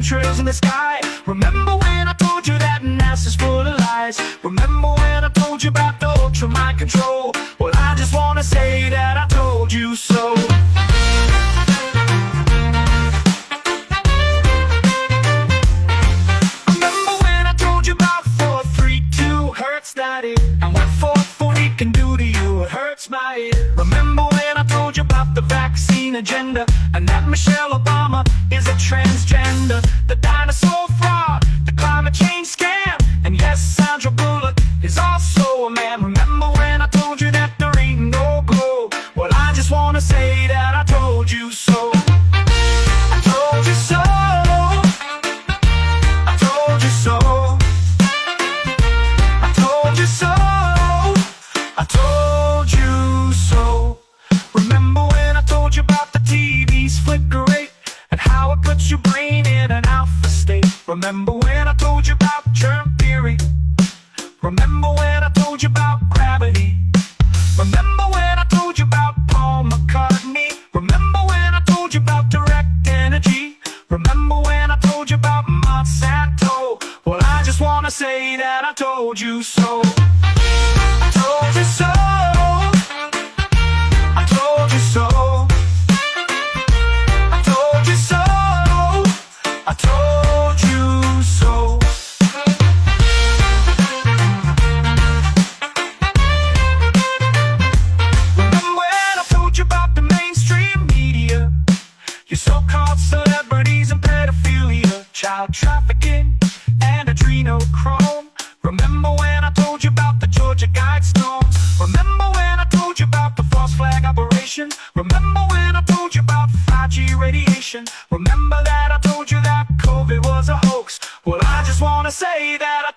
chemtrails in the sky. Remember when I told you that NASA's full of lies? Remember when I told you about the ultra mind control? Well, I just wanna say that I told you so. Remember when I told you about 432 hurts that ear, and what 440 can do to you, it hurts my ear. Remember when I told you about the vaccine agenda, and that Michelle Obama is a transgender, the dinosaur fraud, the climate change scam, and yes, Sandra Bullock is also a man. Remember when I told you that there ain't no goal? Well, I just wanna say that I told you so. I told you so. I told you so. I told you so. I told you so. Remember when I told you about the TV's flicker rate, and how it puts your brain in an alpha state? Remember when I told you about germ theory? Remember when I told you about gravity? Remember when I told you about Paul McCartney? Remember when I told you about direct energy? Remember when I told you about Monsanto? Well, I just wanna say that I told you so. I told you so. I told you so. I told you so. I told you so. Remember when I told you about the mainstream media, your so-called celebrities and pedophilia, child trafficking and adrenochrome? Remember when I told you about the Georgia Guidestones? Remember when I told you about the false flag operation? Remember when I told you about 5G radiation? Remember that I told you that COVID was a hoax? Well, I just wanna say that I